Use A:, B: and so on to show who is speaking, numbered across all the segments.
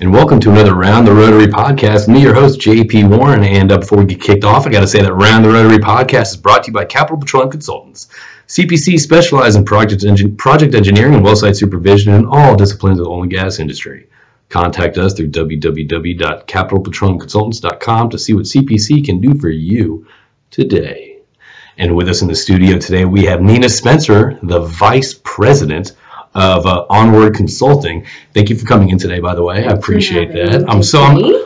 A: and welcome to another Round the Rotary podcast. Me, your host, J.P. Warren, and before we get kicked off, I got to say that Round the Rotary podcast is brought to you by Capital Petroleum Consultants. CPC specialize in project engineering and well site supervision in all disciplines of the oil and gas industry. Contact us through www.capitalpetroleumconsultants.com to see what CPC can do for you today. And with us in the studio today, we have Nina Spencer, the Vice President of Onward Consulting. Thank you for coming in today, by the way. I appreciate that.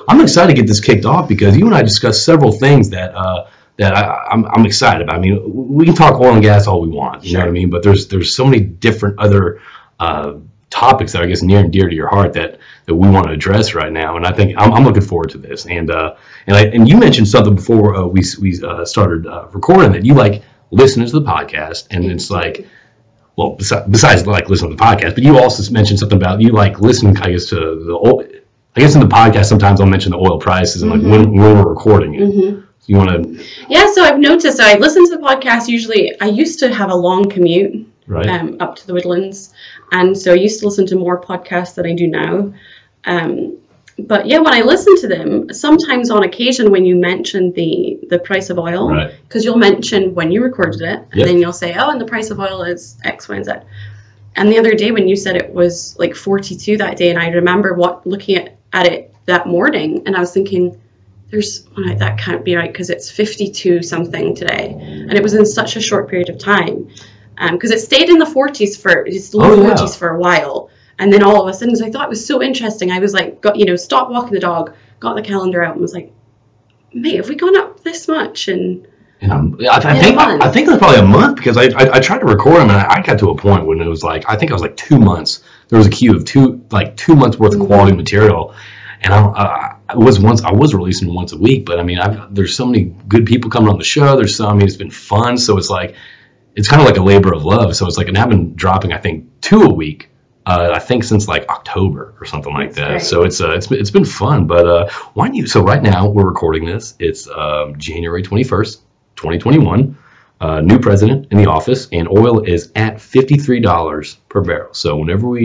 A: I'm excited to get this kicked off because you and I discussed several things that I'm excited about. I mean, we can talk oil and gas all we want, you know what I mean? But there's so many different other topics that are, I guess, near and dear to your heart that we want to address right now. And I think I'm looking forward to this. And you mentioned something before we started recording that you like listening to the podcast, and it's like, well, besides like listening to the podcast, but you also mentioned something about you like listening, I guess, to the oil. I guess in the podcast sometimes I'll mention the oil prices and like when we're recording it. Mm-hmm. You want to? Yeah,
B: so I've noticed I listen to the podcast usually. I used to have a long commute up to the Woodlands, and so I used to listen to more podcasts than I do now. But yeah, when I listen to them, sometimes on occasion when you mention the price of oil, because you'll mention when you recorded it, and then you'll say, oh, and the price of oil is X, Y, and Z. And the other day when you said it was like 42 that day, and I remember looking at it that morning, and I was thinking, that can't be right because it's 52 something today, and it was in such a short period of time, because it stayed in the 40s for a while. And then all of a sudden, so I thought it was so interesting. I was like, stopped walking the dog, got the calendar out, and was like, mate, have we gone up this much? And
A: I think it was probably a month, because I tried to record them, and I got to a point when it was like, I think I was like 2 months. There was a queue of 2 months worth of quality material, and I was releasing once a week. But I mean, there's so many good people coming on the show. It's been fun. So it's like, it's kind of like a labor of love. So it's like, and I've been dropping, I think, 2 a week. I think since like October or something like that. Great. So it's been fun. But so right now we're recording this. It's January 21st, 2021. New president in the office, and oil is at $53 per barrel. So whenever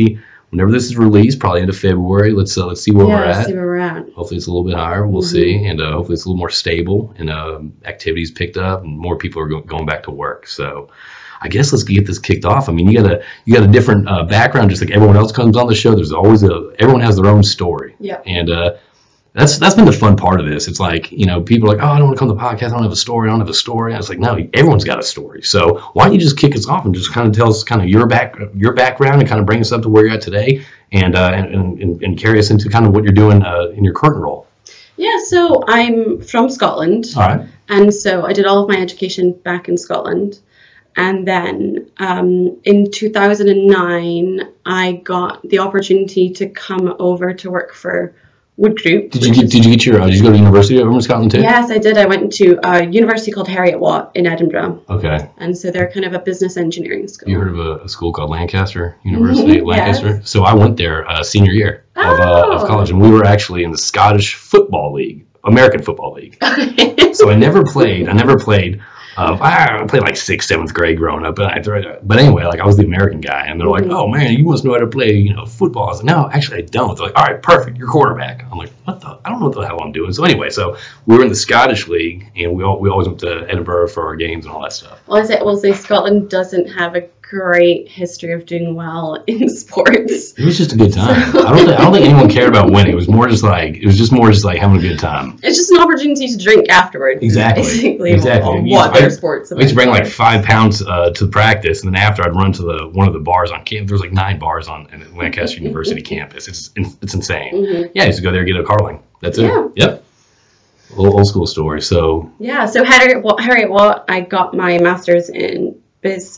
A: this is released, probably into February, let's see where we're at.
B: See where we're at.
A: Hopefully it's a little bit higher. We'll see, and hopefully it's a little more stable, and activities picked up, and more people are going back to work. So I guess let's get this kicked off. I mean, you got a different background, just like everyone else comes on the show. There's always everyone has their own story.
B: Yeah.
A: And that's been the fun part of this. It's like, people are like, oh, I don't want to come to the podcast. I don't have a story. I was like, no, everyone's got a story. So why don't you just kick us off and just kind of tell us kind of your background and kind of bring us up to where you're at today, and carry us into kind of what you're doing in your current role.
B: Yeah, so I'm from Scotland.
A: All right.
B: And so I did all of my education back in Scotland. And then in 2009, I got the opportunity to come over to work for Wood Group.
A: Did you go to university over in Scotland too?
B: Yes, I did. I went to a university called Harriet Watt in Edinburgh.
A: Okay.
B: And so they're kind of a business engineering school.
A: You heard of a school called Lancaster University? Lancaster. Yes. So I went there senior year of college, and we were actually in the Scottish Football League, American Football League. So I never played. I played like 6th, 7th grade growing up, but anyway, like I was the American guy, and they're like, "Oh man, you must know how to play, football." I was like, "No, actually, I don't." They're like, "All right, perfect, you're quarterback." I'm like, "What the? I don't know what the hell I'm doing." So anyway, so we were in the Scottish League, and we always went to Edinburgh for our games and all that stuff.
B: Well, we'll say Scotland doesn't have a great history of doing well in sports.
A: It was just a good time. So, I don't think anyone cared about winning. It was more just like having a good time.
B: It's just an opportunity to drink afterwards.
A: Exactly.
B: Other sports.
A: I used to bring like 5 pounds to practice, and then after I'd run to one of the bars on campus. There's like 9 bars on Lancaster University campus. It's insane. Mm-hmm. Yeah, I used to go there and get a carling. That's it. Yeah. Yep. Old school story. So
B: yeah. So Harriet Watt, I got my master's in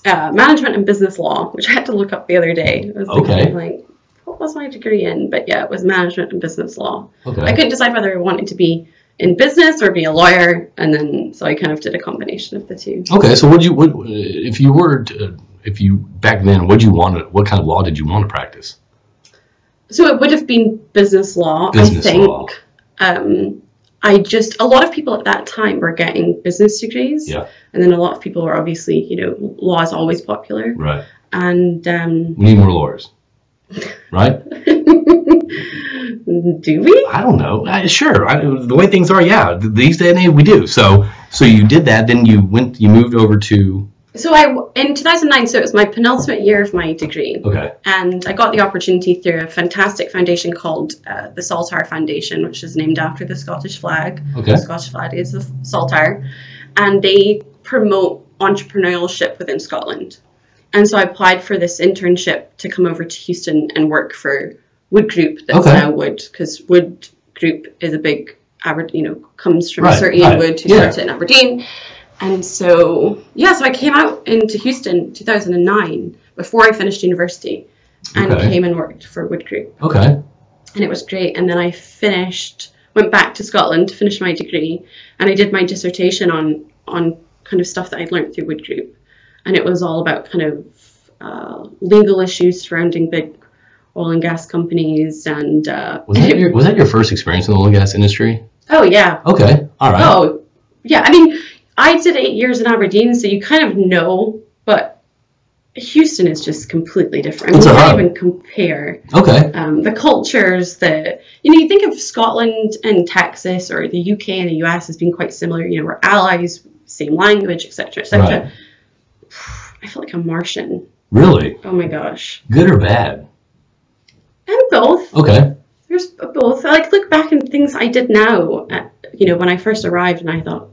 B: management and business law, which I had to look up the other day. I was thinking, like, what was my degree in? But yeah, it was management and business law. Okay. I couldn't decide whether I wanted to be in business or be a lawyer, and then so I kind of did a combination of the two.
A: Okay, so if you back then, what kind of law did you want to practice?
B: So it would have been business law, I think. A lot of people at that time were getting business degrees.
A: Yeah.
B: And then a lot of people were obviously, law is always popular.
A: Right.
B: And
A: we need more lawyers. Right?
B: Do we?
A: I don't know. Sure. The way things are, yeah. These days and age, we do. So you did that. Then you moved over to.
B: So in 2009, so it was my penultimate year of my degree.
A: Okay.
B: And I got the opportunity through a fantastic foundation called the Saltire Foundation, which is named after the Scottish flag.
A: Okay.
B: The Scottish flag is the Saltire. And they promote entrepreneurship within Scotland. And so I applied for this internship to come over to Houston and work for Wood Group. That's now Wood, because Wood Group is a big, comes from Sir Ian Wood, who started in Aberdeen. And so, so I came out into Houston 2009 before I finished university and came and worked for Wood Group.
A: Okay.
B: And it was great. And then I went back to Scotland to finish my degree, and I did my dissertation on kind of stuff that I'd learned through Wood Group. And it was all about kind of legal issues surrounding big oil and gas companies. And
A: was that your first experience in the oil and gas industry?
B: Oh, yeah.
A: Okay. All right.
B: Oh, yeah. I mean, I did 8 years in Aberdeen, so you kind of know, but Houston is just completely different. I mean, you can't even compare.
A: Okay.
B: The cultures, you think of Scotland and Texas, or the UK and the US as being quite similar. We're allies, same language, etc., etc. Right. I feel like a Martian.
A: Really?
B: Oh my gosh.
A: Good or bad?
B: And both.
A: Okay.
B: There's both. I look back and things I did now, when I first arrived, and I thought,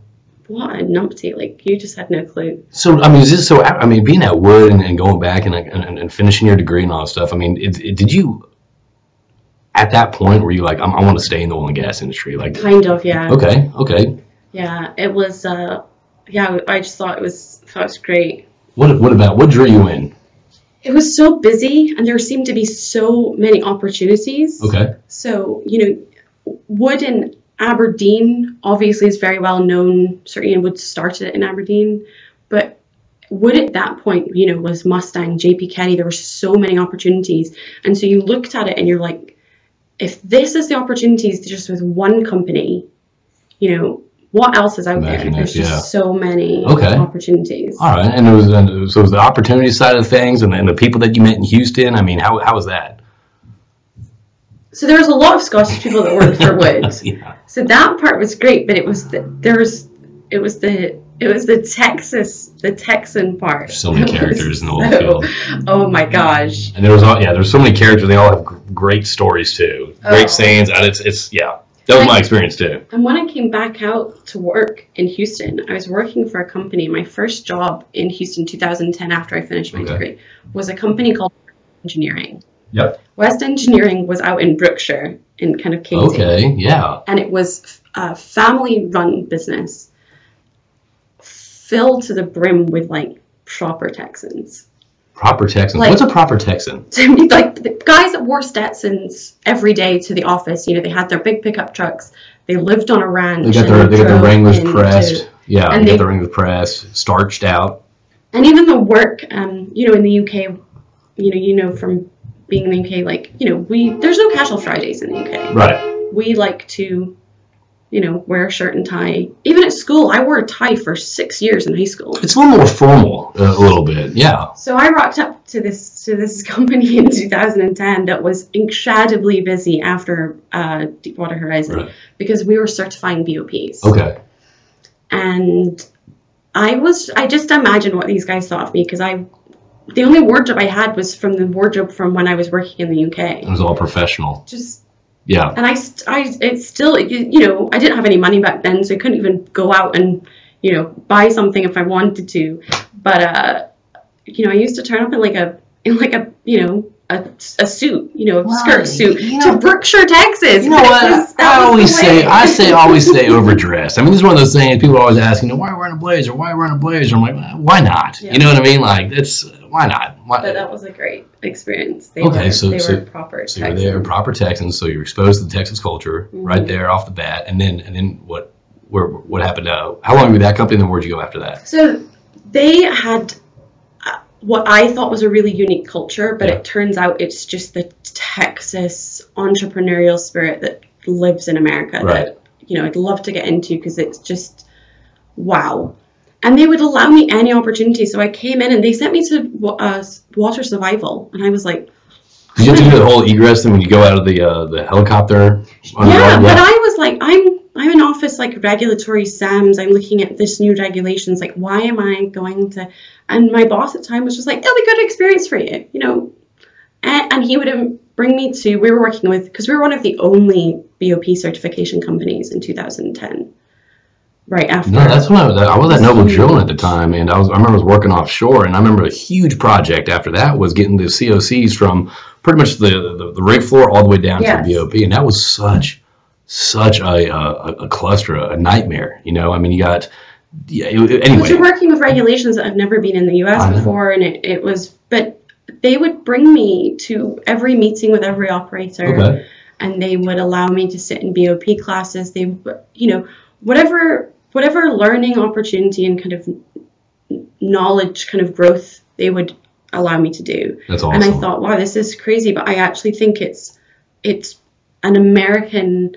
B: what a numpty, you just had no clue.
A: So, being at Wood and going back and finishing your degree and all that stuff, did you, at that point, were you like, I want to stay in the oil and gas industry?
B: Kind of, yeah.
A: Okay.
B: Yeah, it was, I just thought it was great.
A: What drew you in?
B: It was so busy, and there seemed to be so many opportunities.
A: Okay.
B: So, Wood and Aberdeen obviously is very well known. Sir Ian Wood started it in Aberdeen, but Wood at that point, was Mustang, JP Kenny. There were so many opportunities, and so you looked at it and you're like, if this is the opportunities just with one company, what else is out there? There's just so many opportunities.
A: All right, and it was the opportunity side of things, and the people that you met in Houston. How was that?
B: So there was a lot of Scottish people that worked for Wood. Yeah. So that part was great, but it was the Texan part.
A: There's so many characters in the oilfield.
B: Oh my gosh.
A: And there's so many characters. They all have great stories too. Great sayings, and it's that was my experience too.
B: And when I came back out to work in Houston, I was working for a company. My first job in Houston, 2010, after I finished my degree, was a company called Engineering.
A: Yep.
B: West Engineering was out in Brookshire, in kind of Katy.
A: Okay, yeah.
B: And it was a family-run business filled to the brim with proper Texans.
A: Proper Texans. What's a proper Texan?
B: The guys that wore Stetsons every day to the office. They had their big pickup trucks. They lived on a ranch.
A: They got their Wranglers pressed. Yeah, and they got the Wranglers pressed, starched out.
B: And even the work, in the UK, from being in the UK, there's no casual Fridays in the UK.
A: Right.
B: We like to, wear a shirt and tie. Even at school, I wore a tie for 6 years in high school.
A: It's a little more formal, a little bit, yeah.
B: So I rocked up to this company in 2010 that was incredibly busy after Deepwater Horizon, because we were certifying BOPs.
A: Okay.
B: And I just imagined what these guys thought of me, because the only wardrobe I had was from the wardrobe from when I was working in the UK.
A: It was all professional.
B: Yeah. And it's still, I didn't have any money back then, so I couldn't even go out and, buy something if I wanted to. But, I used to turn up in a suit, skirt suit to Brookshire, Texas.
A: You know what? I always say overdressed. This is one of those things people always ask, why wearing a blazer? Why wearing a blazer? I'm like, why not? Yeah. You know what I mean? Why not?
B: But that was a great experience. They were proper Texans.
A: So they were proper Texans, so you're exposed to the Texas culture right there off the bat. And then what happened? How long were you with that company, and then where'd you go after that?
B: So they had what I thought was a really unique culture, but it turns out it's just the Texas entrepreneurial spirit that lives in America that, I'd love to get into, because it's just, wow. And they would allow me any opportunity. So I came in and they sent me to water survival. And I was like,
A: Did you have to do the whole egress thing when you go out of the helicopter?
B: Yeah, but I was like, I'm in office like regulatory SAMs. I'm looking at this new regulations. Like, why am I going to? And my boss at the time was just like, it'll be good experience for you, you know. And he would bring me to. We were working with, because we were one of the only BOP certification companies in 2010. Right after.
A: No, that's when I was at Noble Drilling at the time, and I remember I was working offshore, and I remember a huge project after that was getting the COCs from pretty much the rig floor all the way down to the BOP, and that was such a cluster, a nightmare. You know, I mean, you got anyway.
B: Because you're working with regulations that have never been in the U.S. before, and it was, but they would bring me to every meeting with every operator, and they would allow me to sit in BOP classes. They, you know, whatever learning opportunity and kind of knowledge kind of growth they would allow me to do.
A: That's awesome.
B: And I thought, wow, this is crazy, but I actually think it's an American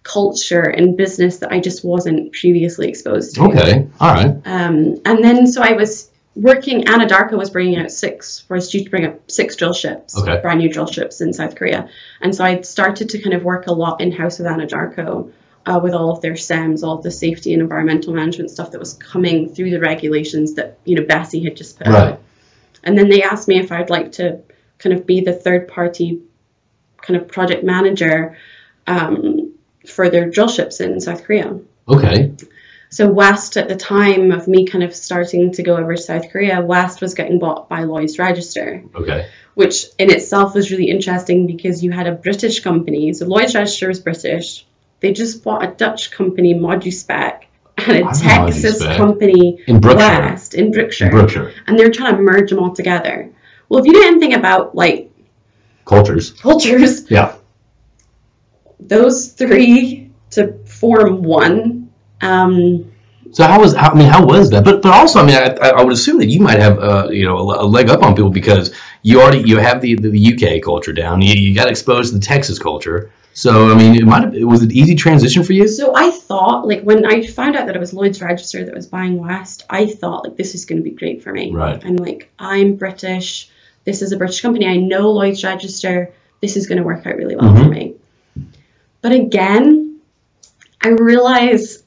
B: culture and business that I just wasn't previously exposed to.
A: Okay, all right.
B: And then so I was working, Anadarko was bringing out due to bring up 6 drill ships, brand new drill ships in South Korea. And so I started to kind of work a lot in-house with Anadarko. With all of their SEMs, all of the safety and environmental management stuff that was coming through the regulations that, you know, Bessie had just put out. And then they asked me if I'd like to kind of be the third party kind of project manager for their drill ships in South Korea. Okay. So West, at the time of me kind of starting to go over to South Korea, West was getting bought by Lloyd's Register. Okay. Which in itself was really interesting because you had a British company. So Lloyd's Register was British. They just bought a Dutch company, Moduspec, and a Texas company in West, in Brookshire. And they're trying to merge them all together. Well, if you know anything about, like... Cultures. Yeah. Those 3 to form one.
A: So how was that? But also, I mean, I would assume that you might have a leg up on people because you have the UK culture down. You got exposed to the Texas culture. So, I mean, was it easy transition for you?
B: So I thought, like, when I found out that it was Lloyd's Register that was buying West, I thought, like, this is going to be great for me. Right. I'm like, I'm British. This is a British company. I know Lloyd's Register. This is going to work out really well for me. But again, I realize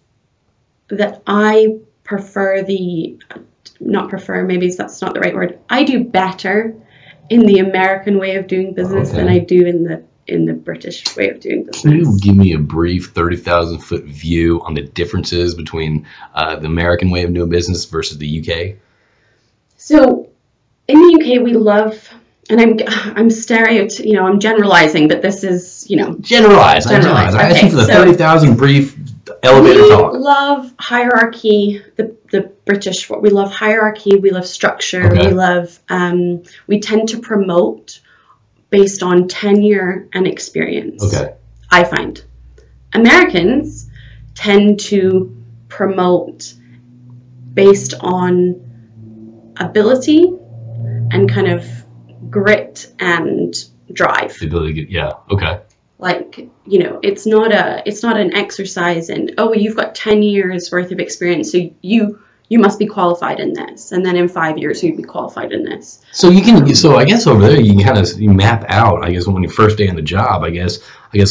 B: that I prefer maybe that's not the right word. I do better in the American way of doing business than I do in the British way of doing business.
A: Can you give me a brief 30,000-foot view on the differences between the American way of doing business versus the UK?
B: So in the UK, we love, and I'm I'm generalizing, but this is,
A: Generalize. I asked you for the 30,000 brief elevator talk.
B: We love hierarchy, the British, we love hierarchy, we love structure, we tend to promote based on tenure and experience. I find Americans tend to promote based on ability and kind of grit and drive.
A: The ability to get,
B: Like, it's not an exercise in, you've got 10 years worth of experience, so you must be qualified in this, and then in 5 years you'd be qualified in this.
A: So I guess over there you can kind of map out, I guess, when you first day on the job, I guess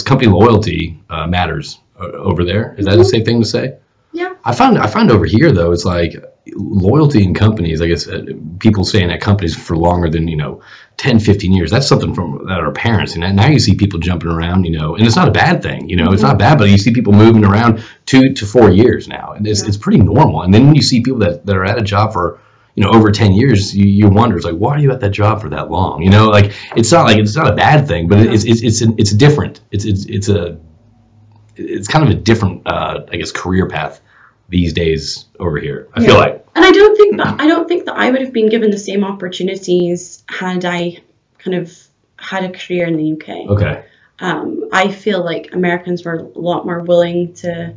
A: company loyalty matters over there. Is that a safe thing to say?
B: Yeah.
A: I find over here though, it's like loyalty in companies, I guess people staying at companies for longer than 10, 15 years. That's something that our parents, and now you see people jumping around, and it's not a bad thing, it's not bad, but you see people moving around 2 to 4 years now, and it's pretty normal. And then when you see people that are at a job for over 10 years, you wonder, it's like, why are you at that job for that long? Like it's not a bad thing, but it's different. It's kind of a different I guess career path these days over here, I feel like.
B: And I don't think that I would have been given the same opportunities had I kind of had a career in the UK.
A: Okay.
B: I feel like Americans were a lot more willing to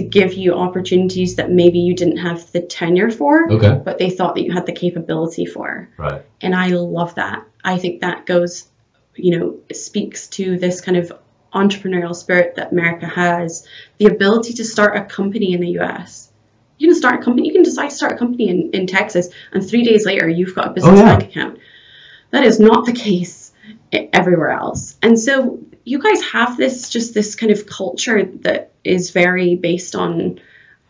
B: give you opportunities that maybe you didn't have the tenure for, but they thought that you had the capability for. Right. And I love that. I think that goes, speaks to this kind of entrepreneurial spirit that America has, the ability to start a company in the US. You can start a company, you can decide to start a company in Texas, and 3 days later you've got a business bank account. That is not the case everywhere else. And so you guys have this kind of culture that is very based on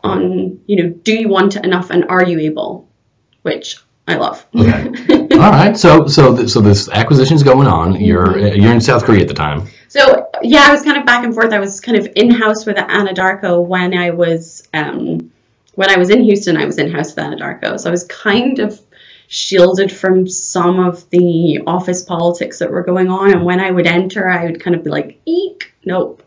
B: do you want it enough and are you able, which I love.
A: Okay. All right. So this acquisition's going on. You're in South Korea at the time.
B: So yeah, I was kind of back and forth. I was kind of in-house with Anadarko when I was in Houston. I was in-house with Anadarko, so I was kind of shielded from some of the office politics that were going on. And when I would enter, I would kind of be like, eek, nope,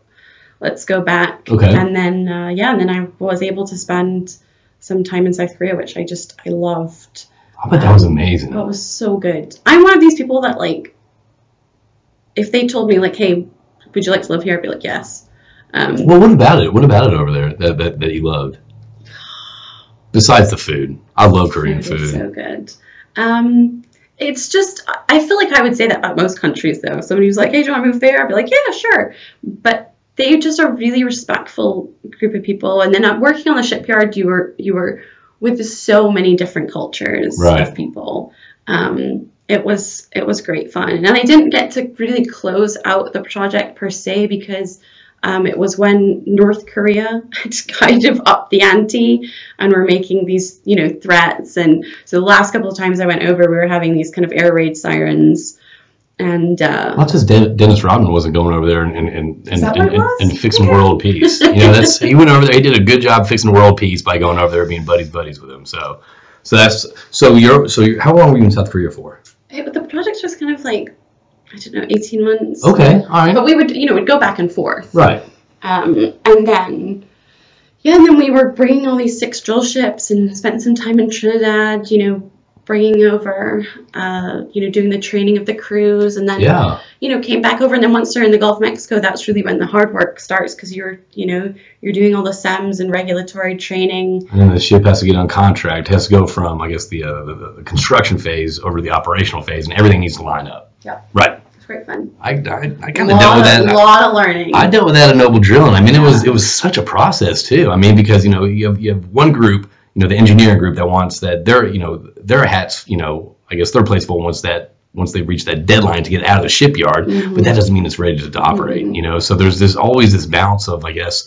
B: let's go back.
A: Okay.
B: And then and then I was able to spend some time in South Korea, which I loved.
A: I bet that was amazing.
B: It was so good. I'm one of these people that, like, if they told me, like, hey, would you like to live here? I'd be like, yes.
A: Well, what about it? What about it over there that you loved? Besides the food. I love Korean food.
B: It's so good. It's just, I feel like I would say that about most countries, though. Somebody who's like, hey, do you want to move there? I'd be like, yeah, sure. But they just are really respectful group of people. And then working on the shipyard, you were with so many different cultures of people. It was great fun. And I didn't get to really close out the project per se because it was when North Korea had kind of upped the ante and were making these, threats. And so the last couple of times I went over, we were having these kind of air raid sirens. And
A: that's because Dennis Rodman wasn't going over there and fixing world peace. He went over there. He did a good job fixing world peace by going over there, being buddies with him. So you're how long were you in South Korea for?
B: The project was kind of like, I don't know, 18 months.
A: Okay, all right.
B: But we would, we'd go back and forth.
A: Right.
B: And then we were bringing all these 6 drill ships and spent some time in Trinidad, bringing over, doing the training of the crews, and then, came back over. And then once they're in the Gulf of Mexico, that's really when the hard work starts because you're doing all the SEMS and regulatory training. And
A: then the ship has to get on contract, has to go from, I guess, the construction phase over to the operational phase, and everything needs to line up.
B: Yeah.
A: Right.
B: It's great fun.
A: I kind of dealt with that.
B: A lot of learning.
A: I dealt with that at Noble Drilling. I mean, it was such a process too. I mean, because you have one group, the engineering group that wants that their hats, I guess they're placeable once they reach that deadline to get out of the shipyard, but that doesn't mean it's ready to operate. So there's always this balance of, I guess,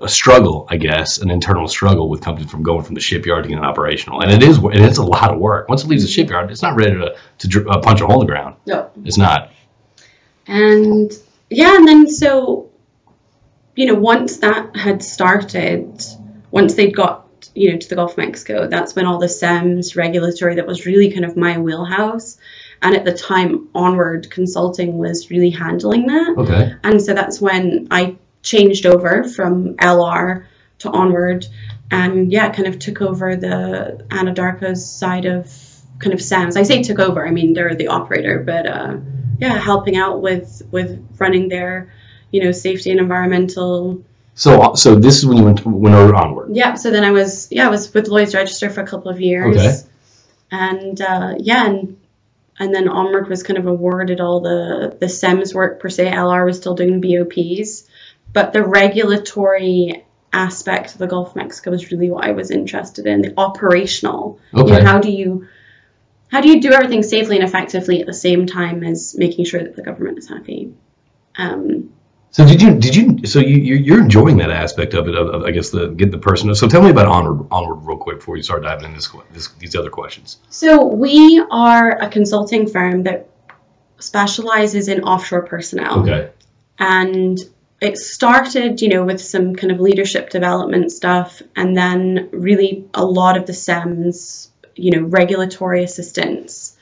A: a struggle, I guess, an internal struggle with companies from going from the shipyard to getting operational, and it's a lot of work. Once it leaves the shipyard, it's not ready to punch a hole in the ground.
B: No,
A: it's not.
B: And and then so, once that had started. Once they'd got, to the Gulf of Mexico, that's when all the SEMS regulatory, that was really kind of my wheelhouse. And at the time, Onward Consulting was really handling that.
A: Okay.
B: And so that's when I changed over from LR to Onward and, kind of took over the Anadarko's side of kind of SEMS. I say took over, I mean, they're the operator, but, helping out with running their, safety and environmental.
A: So this is when you went over Onward.
B: Yeah. So then I was with Lloyd's Register for a couple of years.
A: Okay.
B: And and then Onward was kind of awarded all the SEMS work per se. LR was still doing BOPs, but the regulatory aspect of the Gulf of Mexico was really what I was interested in. The operational.
A: Okay.
B: How do you do everything safely and effectively at the same time as making sure that the government is happy?
A: So you're enjoying that aspect of it, of I guess get the person. So tell me about Onward real quick before you start diving into these other questions.
B: So we are a consulting firm that specializes in offshore personnel.
A: Okay.
B: And it started, with some kind of leadership development stuff, and then really a lot of the SEMS, regulatory assistance.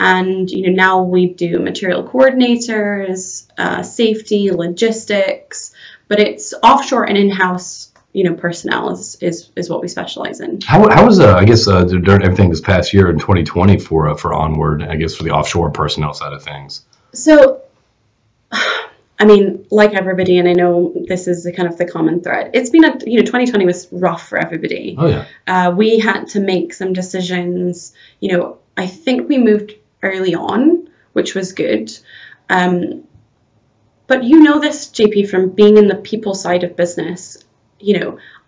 B: And, now we do material coordinators, safety, logistics, but it's offshore and in-house, personnel is what we specialize in. How
A: was, I guess, during everything this past year in 2020 for Onward, I guess, for the offshore personnel side of things?
B: So, I mean, like everybody, and I know this is the kind of the common thread. It's been 2020 was rough for everybody.
A: Oh, yeah.
B: We had to make some decisions. I think we moved early on, which was good. But this, JP, from being in the people side of business,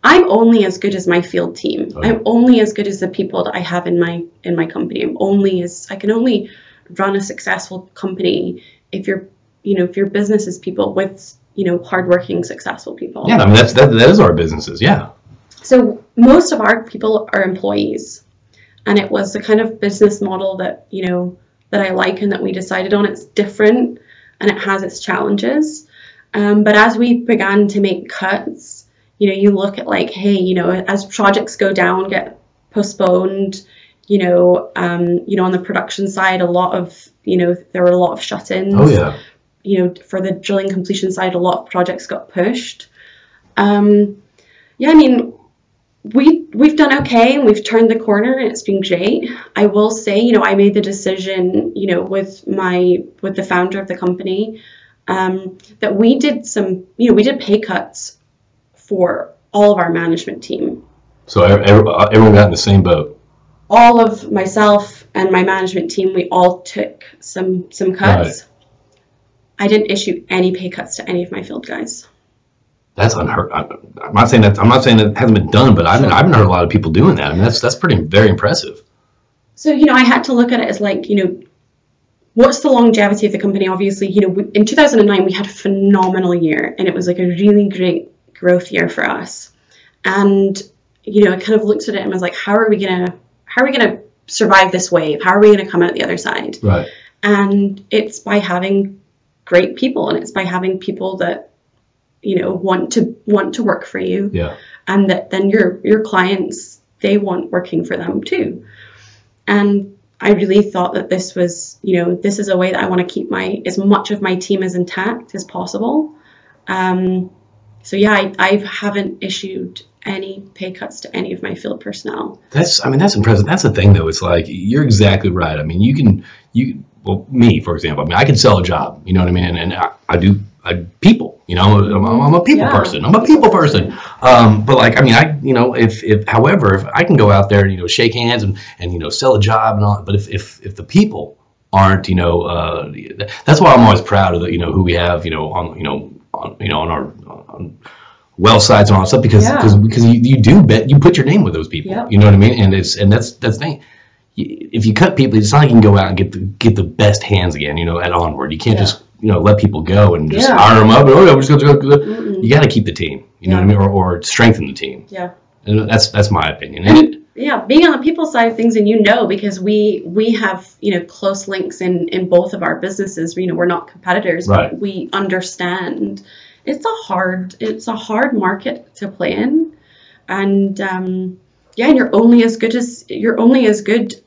B: I'm only as good as my field team. Oh, yeah. I'm only as good as the people that I have in my company. I can only run a successful company if your business is people with, hardworking, successful people.
A: Yeah, I mean, that is our businesses, yeah.
B: So most of our people are employees, and it was the kind of business model that, that I like and that we decided on. It's different and it has its challenges. But as we began to make cuts, you look at like, hey, as projects go down, get postponed, on the production side, a lot of, there were a lot of shut-ins.
A: Oh, yeah.
B: For the drilling completion side, a lot of projects got pushed. I mean, we've done okay and we've turned the corner and it's been great. I will say, I made the decision, with the founder of the company, that we did we did pay cuts for all of our management team.
A: So everyone got in the same boat.
B: All of myself and my management team, we all took some cuts. Right. I didn't issue any pay cuts to any of my field guys.
A: That's unheard. I'm not saying that it hasn't been done, but I've heard a lot of people doing that. I mean, that's very impressive. So
B: I had to look at it as like, what's the longevity of the company? Obviously, in 2009 we had a phenomenal year, and it was like a really great growth year for us. And I kind of looked at it and was like, how are we gonna survive this wave? How are we gonna come out the other side?
A: Right.
B: And it's by having great people, and it's by having people that want to work for you.
A: Yeah.
B: And that then your clients, they want working for them too. And I really thought that this was, this is a way that I want to keep as much of my team as intact as possible. So yeah, I haven't issued any pay cuts to any of my field personnel.
A: That's impressive. That's the thing though. It's like, you're exactly right. I mean, well, me, for example, I mean, I can sell a job, you know what I mean? And I do people, I'm a people person. I'm a people person. But like, I mean, however, if I can go out there and, shake hands and sell a job and all, but if the people aren't, that's why I'm always proud of who we have, on our well sites and all that stuff, because you do bet, you put your name with those people, you know what I mean? And that's the thing. If you cut people, it's not like you can go out and get the best hands again, at Onward. You can't just, let people go and just hire them up. And, we're just going to go. You got to keep the team, you know what I mean? Or strengthen the team.
B: Yeah.
A: And that's my opinion.
B: Being on the people side of things, and because we have, close links in both of our businesses, we're not competitors,
A: right.
B: But we understand it's a hard market to play in. And, and you're only as good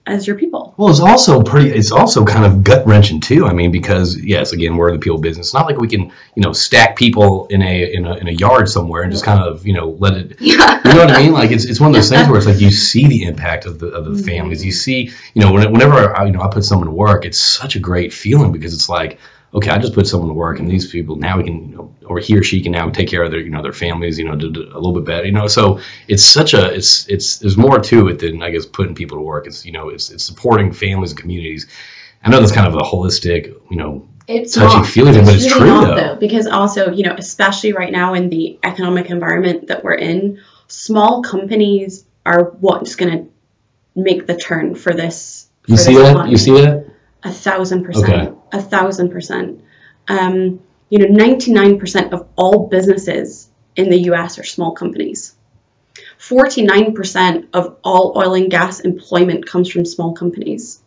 B: as your people.
A: Well, it's also kind of gut wrenching too. I mean, because yes, again, we're in the people business. It's not like we can, stack people in a yard somewhere and just kind of, let it. Yeah. You know what I mean? Like it's one of those things where it's like you see the impact of the families. You see, whenever I put someone to work, it's such a great feeling, because it's like, okay, I just put someone to work, and these people now we can, or he or she can now take care of their, their families, do a little bit better, So it's there's more to it than, I guess, putting people to work. It's, it's supporting families and communities. I know that's kind of a holistic,
B: it's
A: touchy-feely thing, but it's
B: really
A: true
B: not, though, because also, especially right now in the economic environment that we're in, small companies are what's going to make the turn for this.
A: You see that? You see that?
B: 1,000%.
A: Okay.
B: 1,000%. 99% of all businesses in the US are small companies. 49% of all oil and gas employment comes from small companies.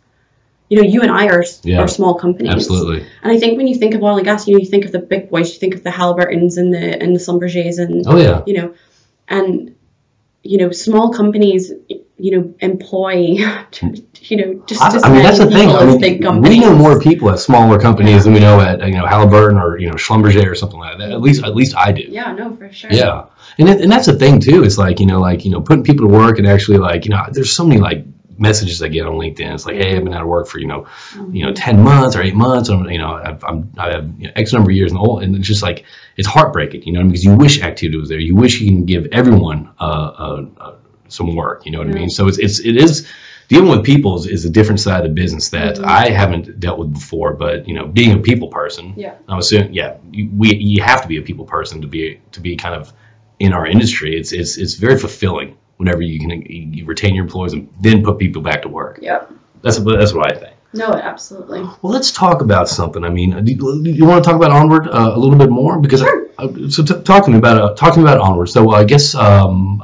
B: You and I are small companies.
A: Absolutely.
B: And I think when you think of oil and gas, you think of the big boys. You think of the Halliburtons and the Schlumbergers and small companies, employ, just
A: I mean, that's the thing. I mean,
B: big companies.
A: We know more people at smaller companies than we know at, Halliburton or, Schlumberger or something like that. At least I do.
B: Yeah, no, for sure.
A: Yeah. And that's the thing too. It's like, putting people to work and actually there's so many messages I get on LinkedIn. It's like, hey, I've been out of work for, 10 months or 8 months. I have X number of years and it's just like, it's heartbreaking, because you wish activity was there. You wish you can give everyone, some work, you know what I mean? So it is dealing with people is a different side of the business that I haven't dealt with before, but being a people person, I'm assuming, you have to be a people person to be kind of in our industry. It's very fulfilling whenever you retain your employees and then put people back to work.
B: Yep.
A: That's what I think.
B: No, absolutely.
A: Well, let's talk about something. I mean, do you want to talk about Onward a little bit more? Because
B: sure.
A: So talk to me about Onward. So I guess y'all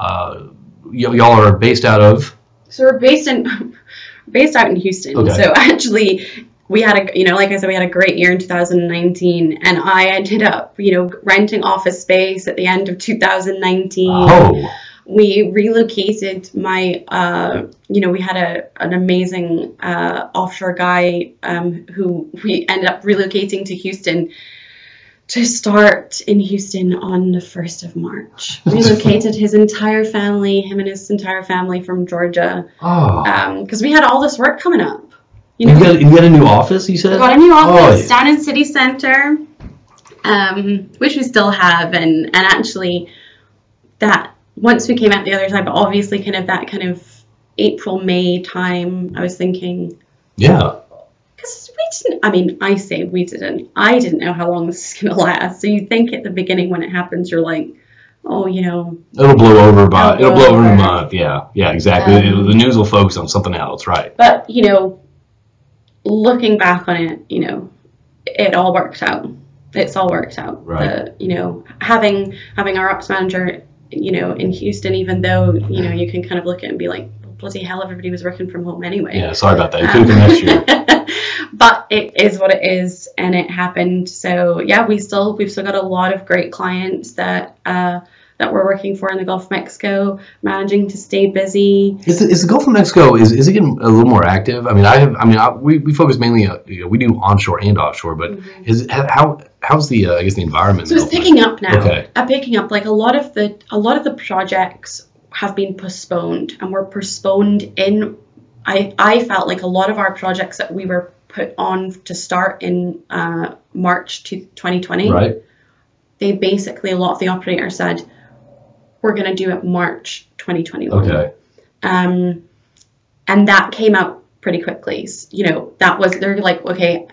A: are based out of.
B: So we're based out in Houston.
A: Okay.
B: So actually, we had like I said, we had a great year in 2019, and I ended up, renting office space at the end of 2019.
A: Oh.
B: We relocated we had an amazing offshore guy who we ended up relocating to Houston to start in Houston on the 1st of March. Relocated his entire family, him and his entire family from Georgia.
A: Oh.
B: Because we had all this work coming up.
A: You got a new office, you said?
B: We got a new office down in City Center, which we still have, and actually that. Once we came out the other side, but obviously that April, May time, I was thinking.
A: Yeah.
B: Because I didn't know how long this is going to last. So you think at the beginning when it happens, you're like, oh, it'll
A: blow over in a month. Yeah, exactly. The news will focus on something else, right?
B: But, looking back on it, it all worked out. It's all worked out.
A: Right.
B: Having our ops manager, in Houston, even though, you can kind of look at it and be like, well, bloody hell, everybody was working from home anyway.
A: Yeah, sorry about that. It could have been next year.
B: But it is what it is, and it happened. So yeah, we've still got a lot of great clients that we're working for in the Gulf of Mexico, managing to stay busy.
A: Is the Gulf of Mexico is it getting a little more active? I mean, we focus mainly we do onshore and offshore, but how's the the environment?
B: So it's picking up now.
A: Okay.
B: Picking up, like a lot of the projects have been postponed, and were postponed in. I felt like a lot of our projects that we were put on to start in March 2020.
A: Right.
B: They basically, a lot of the operators said, we're going to do it March 2021.
A: Okay.
B: And that came out pretty quickly. They're like, okay,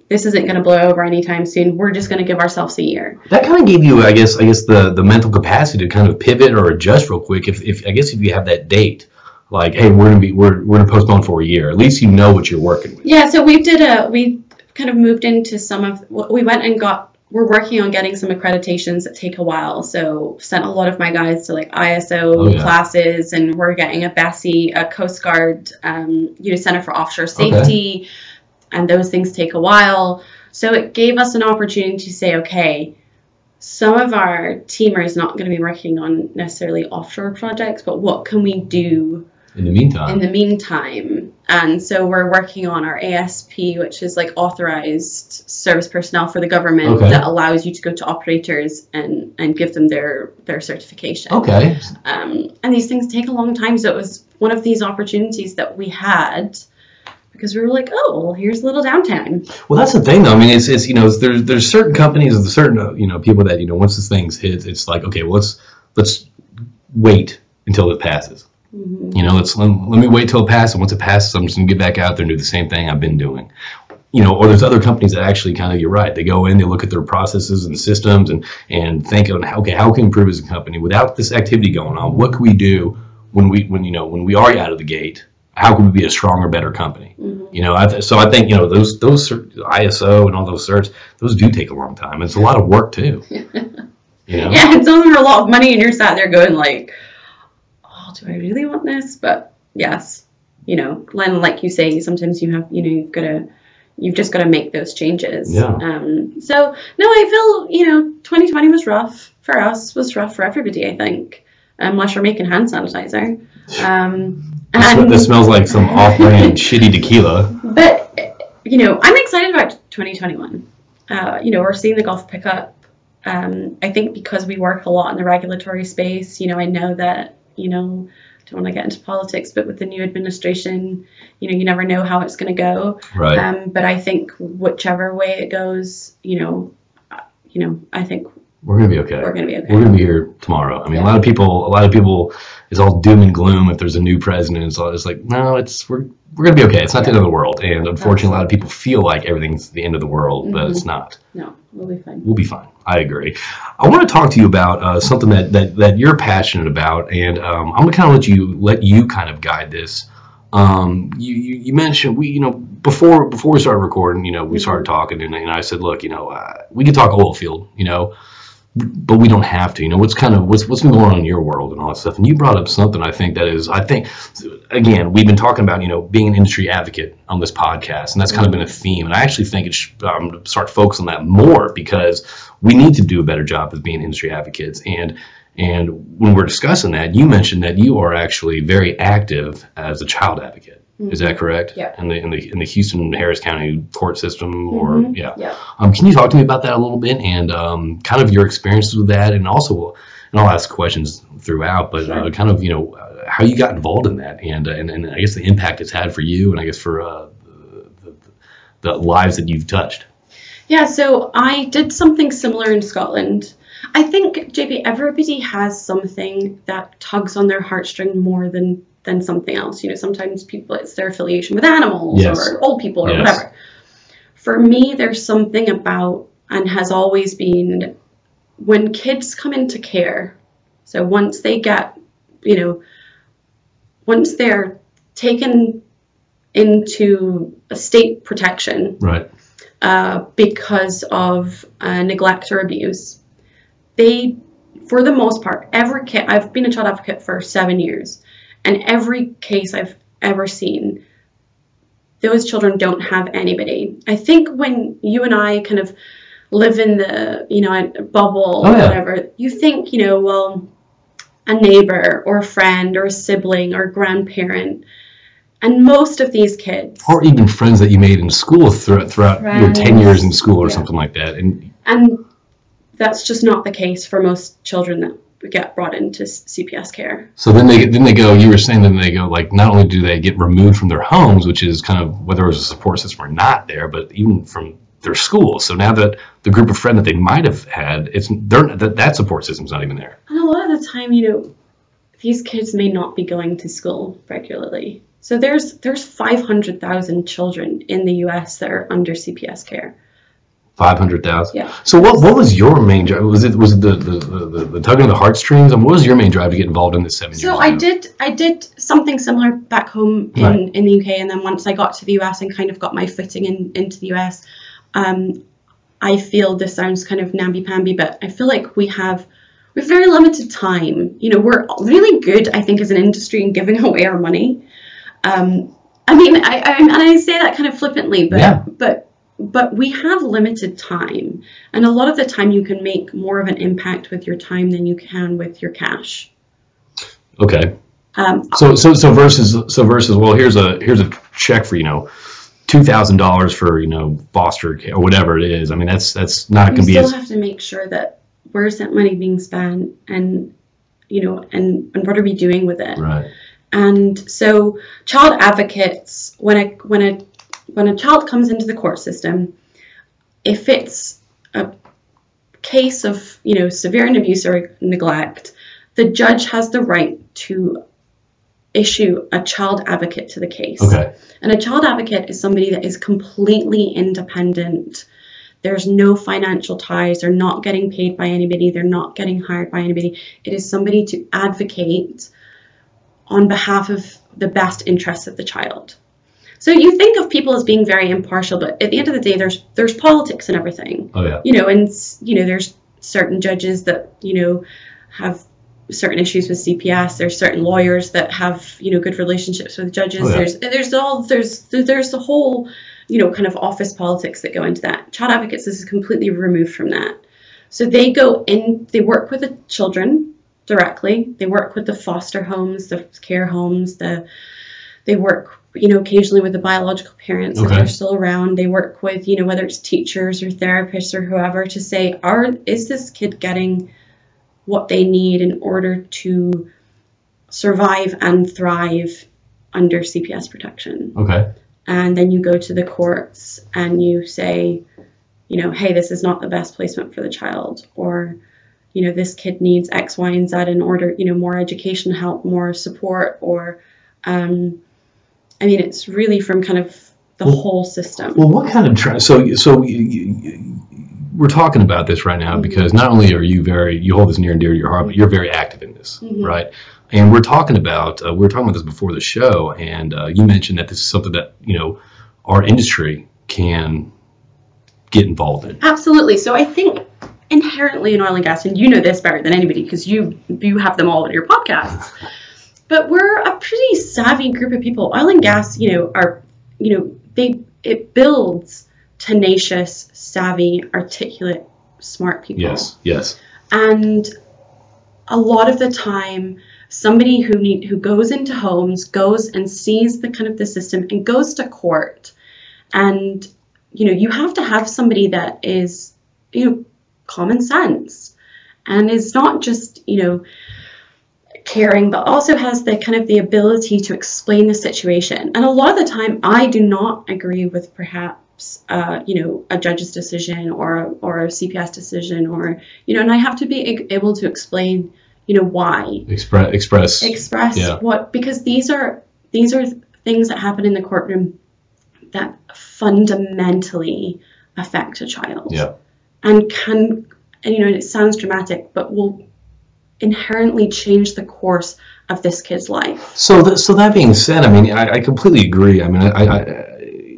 B: this isn't going to blow over anytime soon. We're just going to give ourselves a year.
A: That kind of gave you, I guess the mental capacity to kind of pivot or adjust real quick. If you have that date, like, hey, we're gonna postpone for a year. At least you know what you're working with.
B: Yeah. So we kind of moved into we're working on getting some accreditations that take a while. So sent a lot of my guys to like ISO classes, and we're getting a BESI, a Coast Guard, Center for Offshore Safety, and those things take a while. So it gave us an opportunity to say, okay, some of our team is not going to be working on necessarily offshore projects, but what can we do in the meantime? And so we're working on our ASP, which is like authorized service personnel for the government, that allows you to go to operators and give them their certification.
A: Okay.
B: And these things take a long time. So it was one of these opportunities that we had, because we were like, oh, well, here's a little downtime.
A: Well, that's the thing, though. I mean, it's there's certain companies and certain people that once this thing hits, it's like, okay, well, let's wait until it passes. Mm-hmm. Let me wait till it passes. Once it passes, I'm just gonna get back out there and do the same thing I've been doing. Or there's other companies that actually kind of, you're right, they go in, they look at their processes and systems and think of, okay, how can we improve as a company without this activity going on? What can we do when we are out of the gate? How can we be a stronger, better company? Mm-hmm. So I think those ISO and all those certs, those do take a long time. It's a lot of work too.
B: Yeah, and some of them are a lot of money, and you're sat there going like, oh, do I really want this? But yes, like you say, sometimes you have you've just got to make those changes.
A: Yeah.
B: So no, I feel 2020 was rough for us. Was rough for everybody, I think, unless you're making hand sanitizer.
A: This smells like some off-brand shitty tequila.
B: But I'm excited about 2021. We're seeing the Gulf pick up. I think because we work a lot in the regulatory space. I know that don't want to get into politics, but with the new administration, you never know how it's going to go.
A: Right.
B: But I think whichever way it goes, I think
A: we're going to be okay.
B: We're going to be okay.
A: We're going to be here tomorrow. I mean, a lot of people, it's all doom and gloom if there's a new president. It's like, no, we're going to be okay. It's not the end of the world. And unfortunately, a lot of people feel like everything's the end of the world, but it's not.
B: No, we'll be fine.
A: We'll be fine. I agree. I want to talk to you about something that you're passionate about, and I'm going to kind of let you kind of guide this. You mentioned before we started recording, we started talking, and I said, look, we can talk oil field, but we don't have to. What's been going on in your world and all that stuff. And you brought up something I think again, we've been talking about being an industry advocate on this podcast, and that's kind of been a theme. And I actually think it should start focusing on that more, because we need to do a better job of being industry advocates. And when we're discussing that, you mentioned that you are actually very active as a child advocate. Mm-hmm. Is that correct?
B: Yeah.
A: In the Houston Harris County court system, or
B: mm-hmm.
A: Yeah. Can you talk to me about that a little bit, and kind of your experiences with that, and also, and I'll ask questions throughout, but
B: sure.
A: Kind of how you got involved in that, and I guess the impact it's had for you, and I guess for the lives that you've touched.
B: Yeah. So I did something similar in Scotland. I think, JP, everybody has something that tugs on their heartstring more than something else. Sometimes people, it's their affiliation with animals, yes. or old people, or yes. whatever. For me, there's something about, and has always been, when kids come into care. So once they get, once they're taken into a state protection,
A: right,
B: because of neglect or abuse, they, for the most part, every kid, I've been a child advocate for 7 years, and every case I've ever seen, those children don't have anybody. I think when you and I kind of live in the, a bubble, or whatever, you think, well, a neighbor or a friend or a sibling or a grandparent, and most of these kids, or
A: even friends that you made in school throughout your 10 years in school, or something like that,
B: and that's just not the case for most children that get brought into CPS care.
A: So then they go, you were saying, then they go, like, not only do they get removed from their homes, which is kind of, whether it was a support system or not there, but even from their school. So now that the group of friends that they might have had, that support system's not even there.
B: And a lot of the time, these kids may not be going to school regularly. So there's 500,000 children in the U.S. that are under CPS care.
A: 500,000.
B: Yeah.
A: So what was your main drive? Was it the tugging of the heartstrings? And what was your main drive to get involved in this 7 years?
B: So I did something similar back home in the UK, and then once I got to the US and kind of got my footing into the US, I feel this sounds kind of namby-pamby, but I feel like we have very limited time. We're really good, I think, as an industry in giving away our money. I say that kind of flippantly, but we have limited time, and a lot of the time you can make more of an impact with your time than you can with your cash.
A: Okay. So versus well, here's a check for $2,000 for foster care or whatever it is. I mean, that's not going to be.
B: You still have to make sure that where's that money being spent, and and what are we doing with it?
A: Right.
B: And so child advocates, when a child comes into the court system, if it's a case of, severe abuse or neglect, the judge has the right to issue a child advocate to the case.
A: Okay.
B: And a child advocate is somebody that is completely independent. There's no financial ties. They're not getting paid by anybody. They're not getting hired by anybody. It is somebody to advocate on behalf of the best interests of the child. So you think of people as being very impartial, but at the end of the day, there's politics and everything.
A: Oh yeah.
B: There's certain judges that have certain issues with CPS. There's certain lawyers that have good relationships with judges.
A: Oh, yeah.
B: There's the whole kind of office politics that go into that. Child advocates is completely removed from that. So they go in, they work with the children directly. They work with the foster homes, the care homes. They work occasionally with the biological parents if they're still around. They work with, whether it's teachers or therapists or whoever, to say, is this kid getting what they need in order to survive and thrive under CPS protection?
A: Okay.
B: And then you go to the courts and you say, hey, this is not the best placement for the child, or, this kid needs X, Y, and Z in order, more education help, more support, or, it's really from kind of the whole system.
A: Well, what kind of so we're talking about this right now because not only are you you hold this near and dear to your heart, but you're very active in this, right? And we're talking about this before the show, and you mentioned that this is something that our industry can get involved in.
B: Absolutely. So I think inherently in oil and gas, and you know this better than anybody because you have them all in your podcasts, but we're a pretty savvy group of people. Oil and gas, it builds tenacious, savvy, articulate, smart people.
A: Yes. And
B: a lot of the time, somebody who goes into homes, goes and sees the system and goes to court, and you have to have somebody that is common sense and is not just caring, but also has the ability to explain the situation. And a lot of the time, I do not agree with perhaps a judge's decision or a CPS decision, and I have to be able to explain why.
A: Express
B: what, because these are things that happen in the courtroom that fundamentally affect a child.
A: Yeah.
B: And it sounds dramatic, but will inherently change the course of this kid's life.
A: So that being said, I mean, I completely agree. I mean,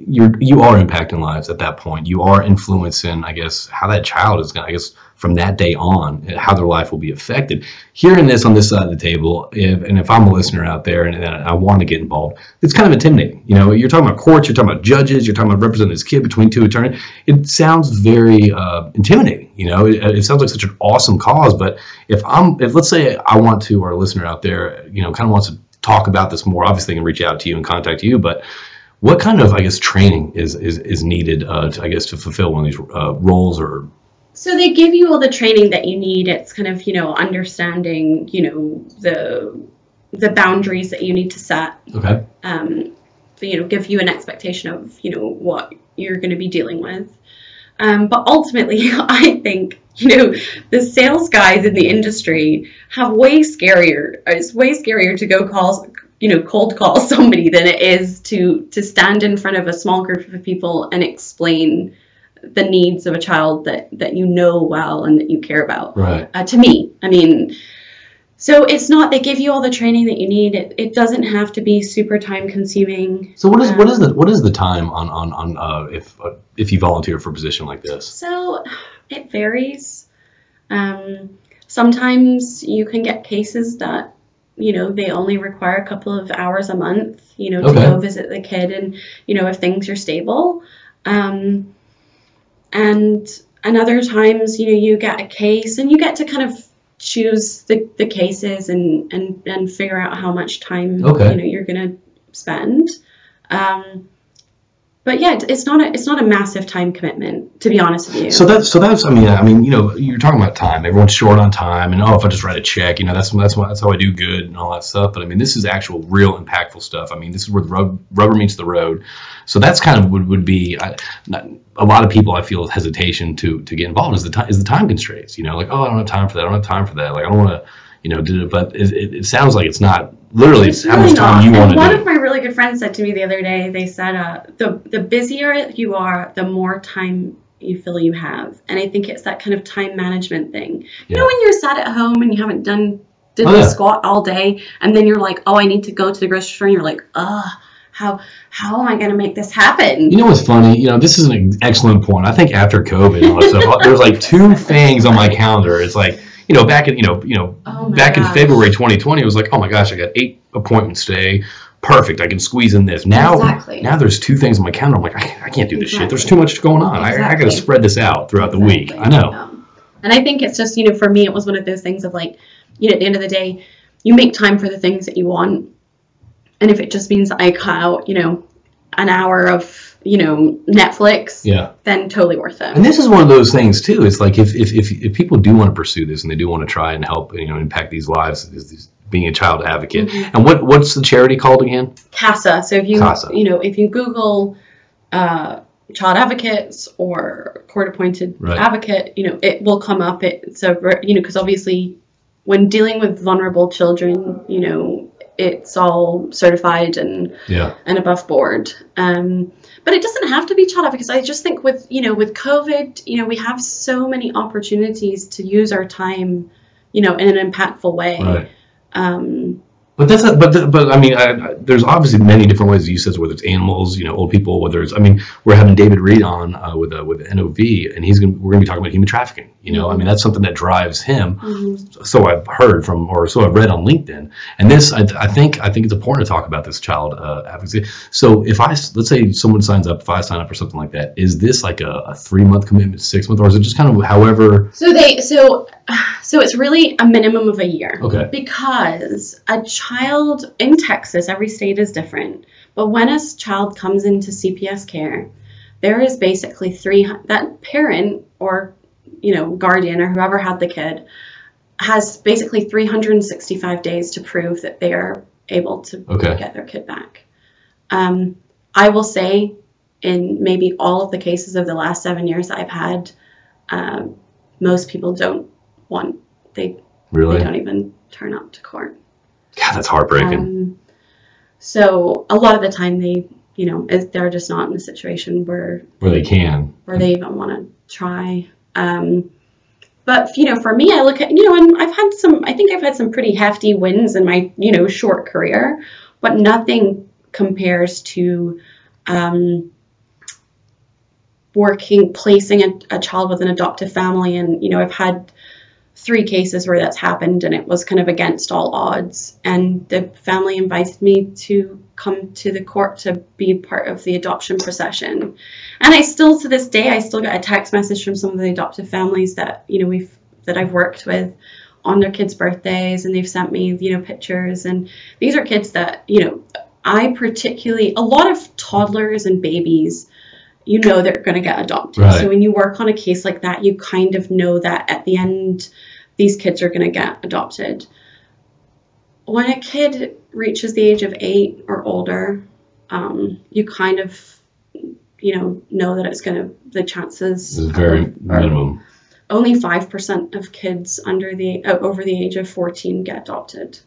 A: you are impacting lives at that point. You are influencing, I guess, how that child is going to, I guess, from that day on, how their life will be affected. Hearing this on this side of the table, if I'm a listener out there and I want to get involved, it's kind of intimidating. You're talking about courts, you're talking about judges, you're talking about representing this kid between two attorneys. It sounds very intimidating. It sounds like such an awesome cause. But if let's say I want to, or a listener out there, kind of wants to talk about this more, obviously they can reach out to you and contact you. But what kind of, I guess, training is needed to fulfill one of these roles? Or
B: so they give you all the training that you need. It's kind of understanding the boundaries that you need to set.
A: Okay.
B: Give you an expectation of what you're going to be dealing with. But ultimately, I think the sales guys in the industry have it's way scarier to go cold call somebody than it is to stand in front of a small group of people and explain the needs of a child that well and that you care about.
A: Right.
B: To me, I mean, so it's not, they give you all the training that you need. It doesn't have to be super time consuming.
A: So what is the time on if you volunteer for a position like this?
B: So it varies. Sometimes you can get cases that they only require a couple of hours a month, to go visit the kid and, if things are stable. And other times, you get a case and you get to kind of choose the cases and figure out how much time, you're going to spend. But yeah, it's not a massive time commitment, to be honest with you.
A: So that's I mean, you're talking about time. Everyone's short on time, and if I just write a check, that's how I do good and all that stuff. But I mean, this is actual, real, impactful stuff. I mean, this is where the rubber meets the road. So that's kind of would be a lot of people, I feel, hesitation to get involved is the time constraints. Like, I don't have time for that. I don't have time for that. Like, I don't want to, do it. But it sounds like it's not. Literally, it's how much time you want to do.
B: One of my really good friends said to me the other day, they said, the busier you are, the more time you feel you have. And I think it's that kind of time management thing.
A: Yeah.
B: When you're sat at home and you haven't did the squat all day, and then you're like, I need to go to the grocery store, and you're like, how am I going to make this happen?
A: What's funny? This is an excellent point. I think after COVID and all that stuff, there's like two things on my calendar. It's like, back in in February 2020, it was like, oh my gosh, I got 8 appointments today. Perfect. I can squeeze in this. Now there's 2 things on my calendar. I'm like, I can't do this shit. There's too much going on. I got to spread this out throughout the week. I know.
B: And I think it's just, for me, it was one of those things of like, at the end of the day, you make time for the things that you want. And if it just means I cut out, an hour of, Netflix, then totally worth it.
A: And this is one of those things too. It's like if people do want to pursue this and they do want to try and help, impact these lives, is being a child advocate. Mm-hmm. And what's the charity called again?
B: CASA. So if you Google child advocates or court appointed advocate, it will come up. It's because obviously when dealing with vulnerable children, it's all certified and above board. But it doesn't have to be child advocacy. I just think with COVID, we have so many opportunities to use our time, in an impactful way.
A: Right. But but I mean, there's obviously many different ways you says, whether it's animals, old people, whether it's, I mean, we're having David Reed on with NOV, and we're gonna be talking about human trafficking. I mean, that's something that drives him. So I've heard from, or so I've read on LinkedIn. And this, I think it's important to talk about this child advocacy. So let's say someone signs up, if I sign up for something like that, is this like a 3-month commitment, 6-month, or is it just kind of however?
B: So it's really a minimum of a year.
A: Okay.
B: Because a child in Texas, every state is different, but when a child comes into CPS care, there is basically that parent or guardian or whoever had the kid has basically 365 days to prove that they are able to get their kid back. I will say, in maybe all of the cases of the last 7 years that I've had, most people don't want, they don't even turn up to court.
A: God, that's heartbreaking.
B: So a lot of the time they're just not in a situation where they even want to try. But for me, I look at, and I think I've had some pretty hefty wins in my, short career, but nothing compares to, placing a child with an adoptive family. And, I've had 3 cases where that's happened, and it was kind of against all odds. And the family invited me to come to the court to be part of the adoption procession. And I still, to this day, I still get a text message from some of the adoptive families that, that I've worked with on their kids' birthdays, and they've sent me, pictures. And these are kids that, a lot of toddlers and babies, they're going to get adopted. Right. So when you work on a case like that, you kind of know that at the end, these kids are going to get adopted. When a kid reaches the age of 8 or older, you kind of, know that the chances
A: is very minimum.
B: Only 5% of kids over the age of 14 get adopted.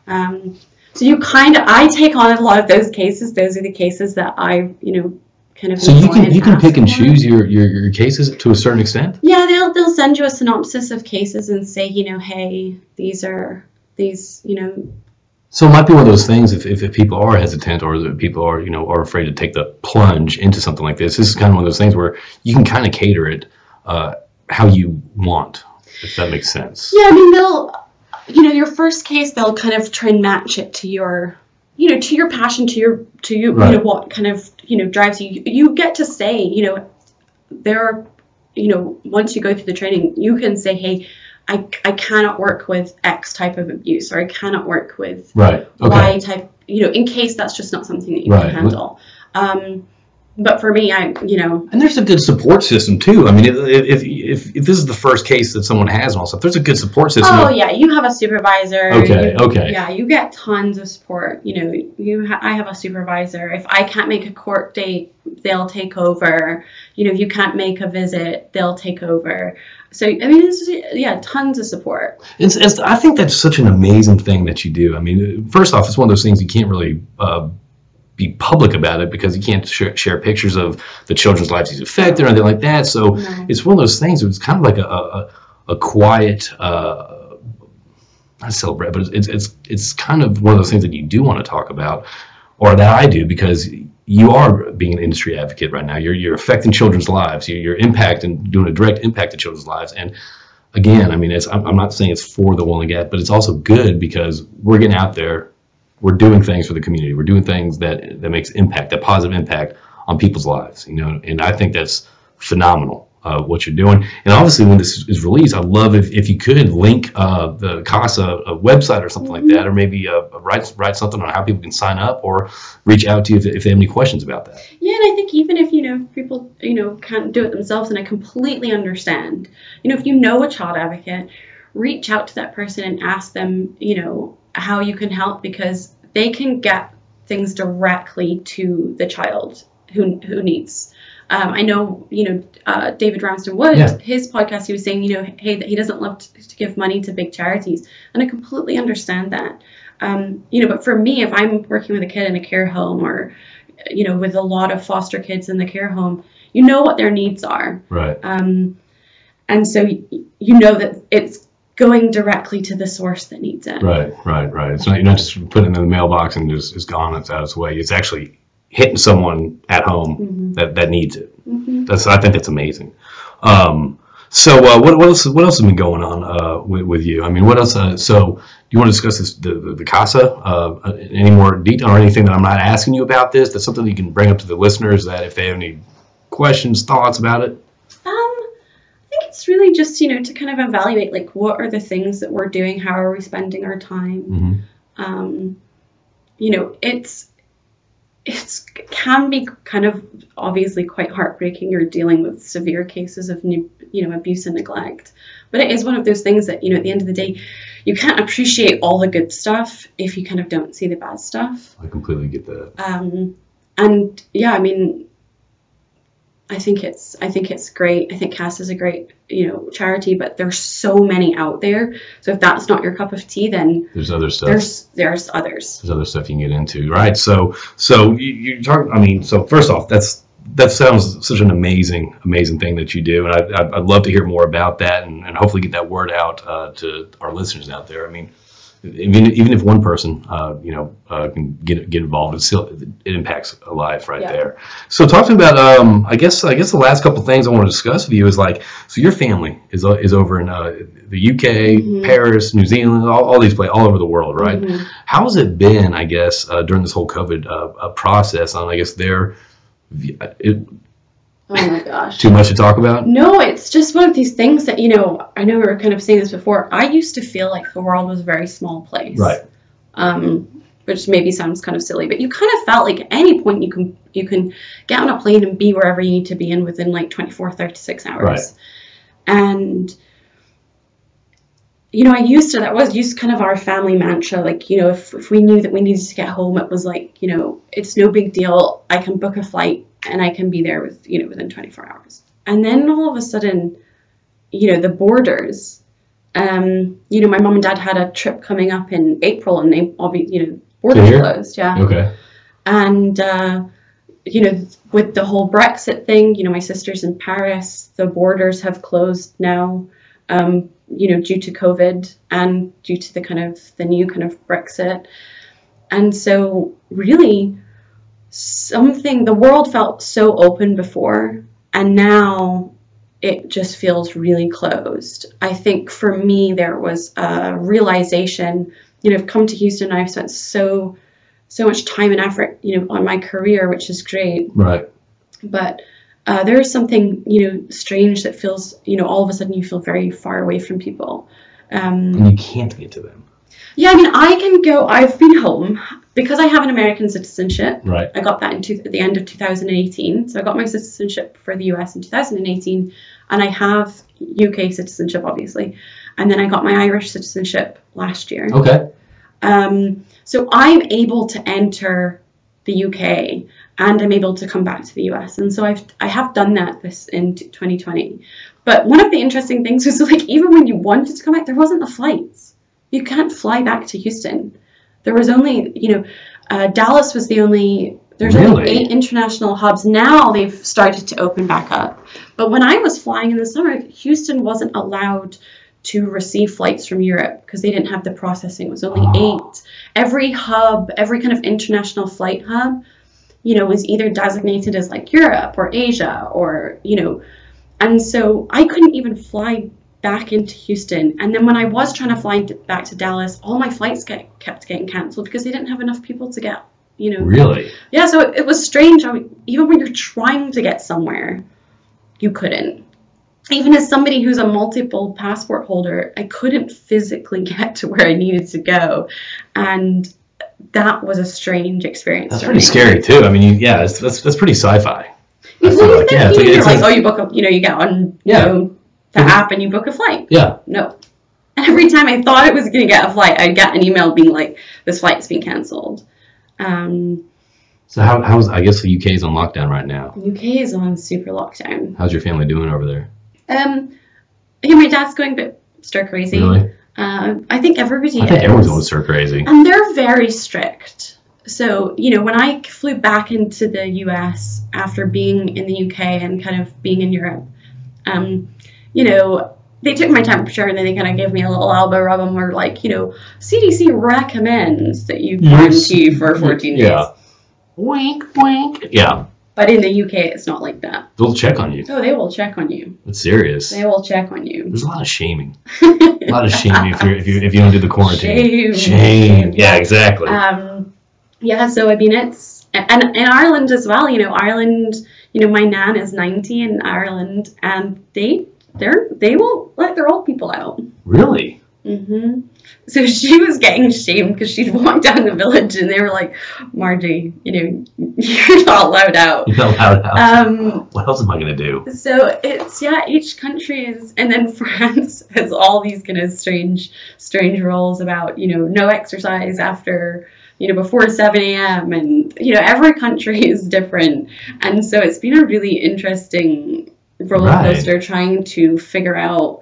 B: So I take on a lot of those cases. Those are the cases that I, kind of.
A: So you can pick and choose your cases to a certain extent?
B: Yeah, they'll send you a synopsis of cases and say, hey, these.
A: So it might be one of those things, if people are hesitant, or if people are, are afraid to take the plunge into something like this is kind of one of those things where you can kind of cater it how you want, if that makes sense.
B: Yeah, I mean, they'll, your first case, they'll kind of try and match it to your, to your passion, to you, right. What kind of, drives you. You get to say, there are, once you go through the training, you can say, hey, I cannot work with X type of abuse, or I cannot work with Y type, in case that's just not something that you can handle. But for me, and
A: there's a good support system too. I mean, if this is the first case that someone has and all stuff, there's a good support system.
B: Oh yeah, you have a supervisor.
A: Okay.
B: Yeah, you get tons of support. I have a supervisor. If I can't make a court date, they'll take over. If you can't make a visit, they'll take over. So, I mean, tons of support.
A: I think that's such an amazing thing that you do. I mean, first off, it's one of those things you can't really be public about it, because you can't share pictures of the children's lives he's affected or anything like that. So It's one of those things. It's kind of like a quiet, not celebrate, but it's kind of one of those things that you do want to talk about, or that I do, because you are being an industry advocate right now. You're affecting children's lives. You're impacting, doing a direct impact to children's lives. And again, I mean, I'm not saying it's for the will and get, but it's also good because we're getting out there. We're doing things for the community. We're doing things that makes impact, that positive impact on people's lives, and I think that's phenomenal, what you're doing. And obviously when this is released, I'd love if you could link the CASA website or something like that, or maybe write something on how people can sign up, or reach out to you if they have any questions about that.
B: Yeah, and I think even if, people, can't do it themselves, and I completely understand, if you know a child advocate, reach out to that person and ask them, how you can help, because they can get things directly to the child who needs. I know, David Ramsden Wood, his podcast, he was saying, hey, that he doesn't love to give money to big charities. And I completely understand that. But for me, if I'm working with a kid in a care home, or, with a lot of foster kids in the care home, what their needs are.
A: Right.
B: And so, that going directly to the source that needs it.
A: Right. It's not, you're not just putting it in the mailbox and just it's gone, it's out of its way. It's actually hitting someone at home that needs it. I think that's amazing. So what else has been going on with you? I mean, what else? So do you want to discuss this, the CASA? Any more detail or anything that I'm not asking you about this? That's something you can bring up to the listeners that if they have any questions, thoughts about it.
B: I think it's really just, to kind of evaluate, like, what are the things that we're doing? How are we spending our time? It can be kind of obviously quite heartbreaking. You're dealing with severe cases of, abuse and neglect. But it is one of those things that, at the end of the day, you can't appreciate all the good stuff if you kind of don't see the bad stuff.
A: I completely get that.
B: And yeah, I mean, I think it's great. I think CASA is a great, charity, but there's so many out there. So if that's not your cup of tea, then
A: there's other stuff.
B: There's others.
A: There's other stuff you can get into, right? So you talk. I mean, so first off, that sounds such an amazing thing that you do, and I'd love to hear more about that, and hopefully get that word out to our listeners out there. I mean, even if one person can get involved, it impacts a life right there. So talking about I guess the last couple of things I want to discuss with you is like, so your family is over in the UK, Paris, New Zealand, all these places, all over the world, right? How has it been, I guess, during this whole COVID process on, I guess,
B: Oh my gosh.
A: Too much to talk about?
B: No, it's just one of these things that, I know we were kind of saying this before. I used to feel like the world was a very small place.
A: Right.
B: Which maybe sounds kind of silly, but you kind of felt like at any point you can get on a plane and be wherever you need to be in within like 24, 36 hours.
A: Right.
B: And, that was kind of our family mantra. Like, if we knew that we needed to get home, it was like, it's no big deal. I can book a flight and I can be there within 24 hours. And then all of a sudden, the borders, my mom and dad had a trip coming up in April and they all be, borders closed. Yeah.
A: Okay.
B: And, with the whole Brexit thing, my sister's in Paris, the borders have closed now, due to COVID and due to the new kind of Brexit. And so really the world felt so open before, and now it just feels really closed. I think for me, there was a realization, I've come to Houston and I've spent so much time and effort, on my career, which is great.
A: Right.
B: But there is something, strange that feels, all of a sudden you feel very far away from people.
A: And you can't get to them.
B: Yeah, I mean, I've been home because I have an American citizenship.
A: Right.
B: I got that at the end of 2018. So I got my citazenship for the US in 2018, and I have UK citizenship, obviously. And then I got my Irish citizenship last year.
A: Okay.
B: So I'm able to enter the UK and I'm able to come back to the US. And so I have done that in 2020. But one of the interesting things was, like, even when you wanted to come back, there wasn't the flights. You can't fly back to Houston. There was only, Dallas was the only, there's only 8 international hubs. Now they've started to open back up. But when I was flying in the summer, Houston wasn't allowed to receive flights from Europe because they didn't have the processing. It was only 8. Every hub, every kind of international flight hub, was either designated as like Europe or Asia or, and so I couldn't even fly back into Houston. And then when I was trying to fly back to Dallas, all my flights kept getting cancelled because they didn't have enough people to get,
A: Really?
B: Yeah, so it was strange. Even when you're trying to get somewhere, you couldn't. Even as somebody who's a multiple passport holder, I couldn't physically get to where I needed to go. And that was a strange experience.
A: That's pretty scary too. I mean, that's pretty sci-fi.
B: You're like, you book a, you get on, the app and you book a flight.
A: Yeah.
B: No. Every time I thought I was going to get a flight, I'd get an email being like, this flight's been cancelled.
A: So how's, I guess the UK is on lockdown right now.
B: UK is on super lockdown.
A: How's your family doing over there?
B: My dad's going a bit stir crazy.
A: Really?
B: I think everybody
A: I think everyone's going stir crazy.
B: And they're very strict. So, when I flew back into the US after being in the UK and kind of being in Europe, they took my temperature and then they kind of gave me a little elbow rub and were like, CDC recommends that you quarantine for 14 days.
A: Yeah. Wink, wink. Yeah.
B: But in the UK, it's not like that.
A: They'll check on you.
B: Oh, they will check on you.
A: It's serious.
B: They will check on you.
A: There's a lot of shaming. A lot of shaming if you don't do the quarantine. Shame. Yeah, exactly.
B: Yeah, so I mean, it's, and in Ireland as well, Ireland, my nan is 90 in Ireland, and they won't let their old people out.
A: Really?
B: Mm-hmm. So she was getting shamed because she'd walk down the village and they were like, Margie, you're not allowed out.
A: You're not allowed out. What else am I going to do?
B: So it's, each country is, and then France has all these kind of strange rules about, no exercise after, before 7 a.m. And, every country is different. And so it's been a really interesting roller coaster trying to figure out.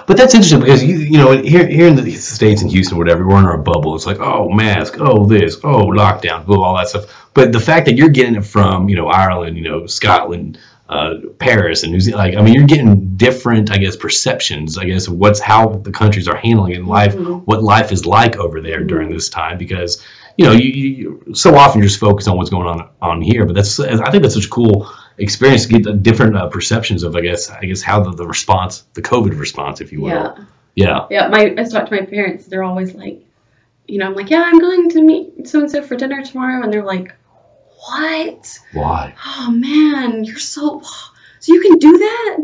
A: But that's interesting because here in the States, in Houston, whatever, we're in our bubble. It's like, oh, mask, oh, this, oh, lockdown, all that stuff. But the fact that you're getting it from Ireland, Scotland, Paris, and New Zealand, you're getting different, I guess, perceptions, I guess, of how the countries are handling in life, what life is like over there during this time. Because you so often you're just focused on what's going on here. But I think that's such a cool experience to get the different perceptions of, I guess how the response, the COVID response, if you will. Yeah.
B: I talked to my parents. They're always like, I'm like, I'm going to meet so and so for dinner tomorrow, and they're like, what?
A: Why?
B: Oh man, so you can do that?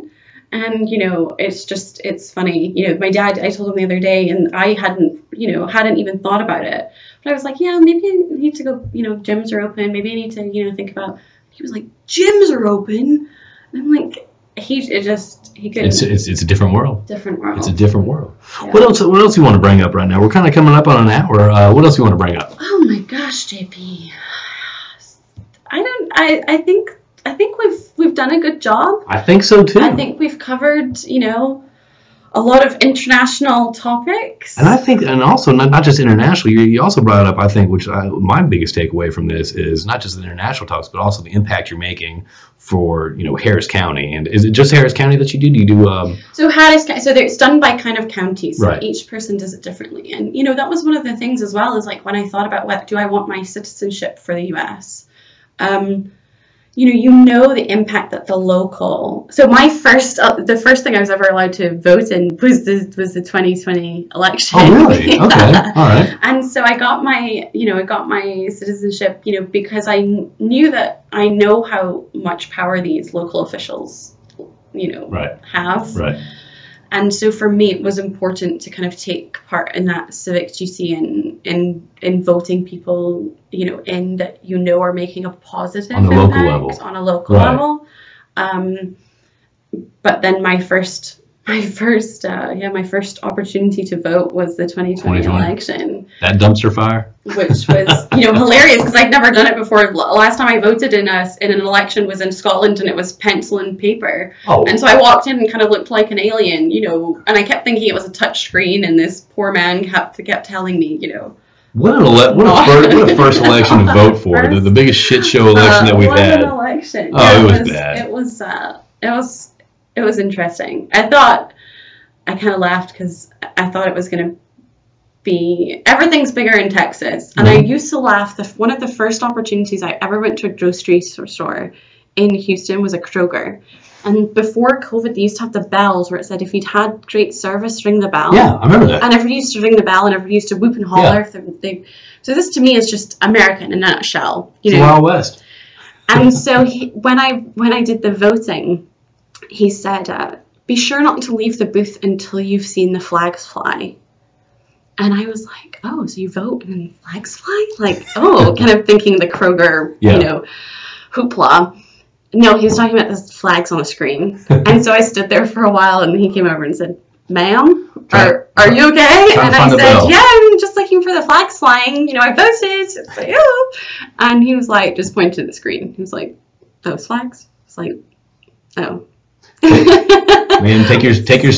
B: And it's funny. My dad, I told him the other day, and I hadn't even thought about it. But I was like, maybe I need to go. Gyms are open. Maybe I need to think about. He was like, gyms are open, and I'm like, he couldn't. It's
A: a different world.
B: Different world.
A: It's a different world. Yeah. What else do you want to bring up right now? We're kind of coming up on an hour. What else do you want to bring up?
B: Oh my gosh, JP. I think we've done a good job.
A: I think so too.
B: I think we've covered, a lot of international topics.
A: And I think, and also not just international, you also brought it up, I think, which my biggest takeaway from this is not just the international talks, but also the impact you're making for, Harris County. And is it just Harris County that you do? Do you do?
B: So Harris County, so it's done by kind of counties. So
A: right.
B: Each person does it differently. And, that was one of the things as well, is like when I thought about do I want my citizenship for the US? The impact that the local. So my the first thing I was ever allowed to vote in was the 2020 election.
A: Oh, really? Okay, all right.
B: And so I got my citizenship, because I knew that I know how much power these local officials,
A: right.
B: have.
A: Right.
B: And so for me, it was important to kind of take part in that civic duty in voting people, in that are making a positive
A: on the
B: impact
A: local level.
B: On a local level. But then my first opportunity to vote was the 2020 election.
A: That dumpster fire?
B: Which was, hilarious because I'd never done it before. Last time I voted in an election was in Scotland, and it was pencil and paper. Oh. And so I walked in and kind of looked like an alien, and I kept thinking it was a touch screen, and this poor man kept telling me,
A: What a first election to vote for. The biggest shit show election that we've had.
B: An election.
A: Oh,
B: yeah,
A: it was bad.
B: It was interesting. I kind of laughed because I thought it was going to be, everything's bigger in Texas. And I used to laugh, one of the first opportunities I ever went to a grocery store in Houston was a Kroger. And before COVID, they used to have the bells where it said if you'd had great service, ring the bell.
A: Yeah, I remember that.
B: And everybody used to ring the bell, and everybody used to whoop and holler. Yeah. So this to me is just America in a nutshell.
A: It's Wild West.
B: And so when I did the voting, he said, be sure not to leave the booth until you've seen the flags fly. And I was like, oh, so you vote and then flags fly? Like, oh, kind of thinking the Kroger, hoopla. No, he was talking about the flags on the screen. And so I stood there for a while, and he came over and said, ma'am, are you okay? And I said, yeah, I'm just looking for the flags flying. I voted. It's like, oh. And he was like, just pointed to the screen. He was like, those flags? It's like, oh.
A: Man, take your sticker.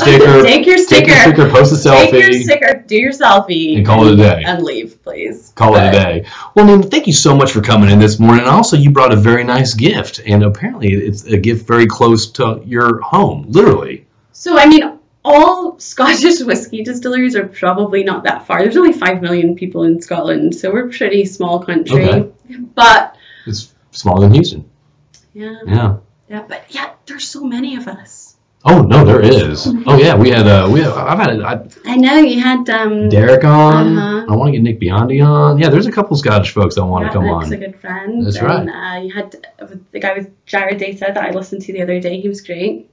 A: Take your sticker. Post a selfie.
B: Take your sticker. Do your selfie.
A: And call it a day.
B: And leave, please.
A: Call it a day. Well, Nina, thank you so much for coming in this morning. And also, you brought a very nice gift, and apparently, it's a gift very close to your home, literally.
B: So, I mean, all Scottish whiskey distillers are probably not that far. There's only 5 million people in Scotland, so we're a pretty small country. Okay. But
A: it's smaller than Houston.
B: Yeah.
A: Yeah.
B: Yeah, but yeah, there's so many of us.
A: Oh no, there is. Oh yeah, I
B: know you had
A: Derek on. I want to get Nick Biondi on. Yeah, there's a couple Scottish folks that want to come on.
B: Nick's a good friend.
A: That's right.
B: You had the guy with Jared Data that I listened to the other day. He was great.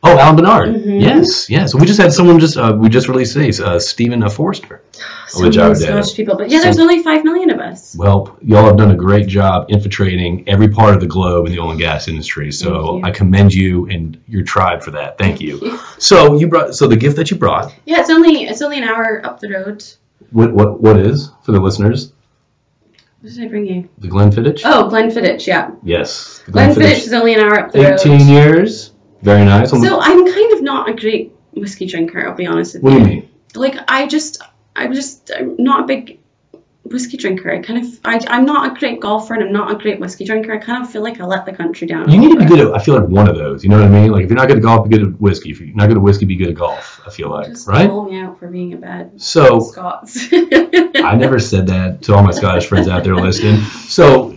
A: Oh, Alan Bernard. Yes. So we just had someone we just released today, Stephen Forrester.
B: So many Scottish people, but there's only 5 million of us.
A: Well, y'all have done a great job infiltrating every part of the globe in the oil and gas industry. So I commend you and your tribe for that. Thank you. So the gift that you brought.
B: Yeah, it's only an hour up the road.
A: What is for the listeners?
B: What did I bring you?
A: The Glenfiddich.
B: Oh, Glenfiddich, yeah.
A: Yes.
B: Glenfiddich is only an hour up the road.
A: 18 years. Very nice.
B: So I'm kind of not a great whiskey drinker, I'll be honest with you.
A: What do you mean?
B: Like I'm not a big whiskey drinker. I'm not a great golfer and I'm not a great whiskey drinker. I kind of feel like I let the country down.
A: You need to be good at, I feel like, one of those. You know what I mean? Like if you're not good at golf, be good at whiskey. If you're not good at whiskey, be good at golf. I feel like,
B: just
A: right?
B: Call me out for being a bad Scots.
A: I never said that to all my Scottish friends out there listening. So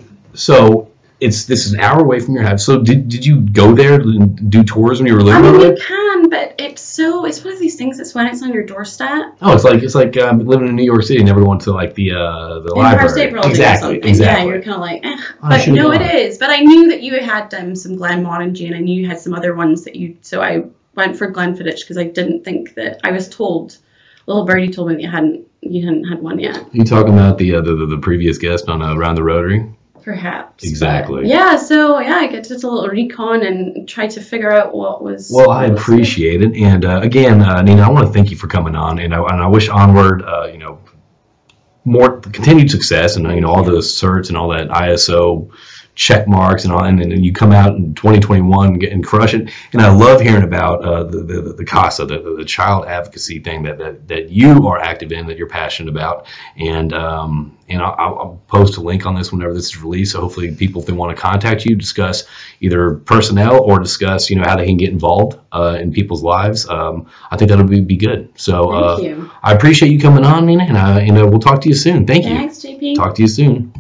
A: this is an hour away from your house. So did you go there and do tours when you were living over there?
B: You can, but it's one of these things. It's when it's on your doorstep.
A: Oh, it's like living in New York City. Never went to like the library.
B: Empire State Building
A: Exactly.
B: Yeah, you're kind of like, But no, it is. But I knew that you had some Glenmorangie, and I knew you had some other ones that you. So I went for Glenfiddich because I didn't think that I was told. Little Birdie told me that you hadn't had one yet.
A: You talking about the previous guest on Around the Rotary?
B: Perhaps.
A: Exactly.
B: But yeah, so I get to do a little recon and try to figure out what was.
A: Well, I appreciate it, and again, Nina, I want to thank you for coming on, and I wish Onward, more continued success, and all the certs and all that ISO check marks and all, and then you come out in 2021 and crush it. And I love hearing about the CASA, the child advocacy thing that you are active in, that you're passionate about. And I'll post a link on this whenever this is released. So hopefully people, if they want to contact you, discuss either personnel or discuss how they can get involved in people's lives. I think that'll be good. So
B: thank you.
A: I appreciate you coming on, Nina, and we'll talk to you soon. Thank you.
B: Thanks, JP.
A: Talk to you soon.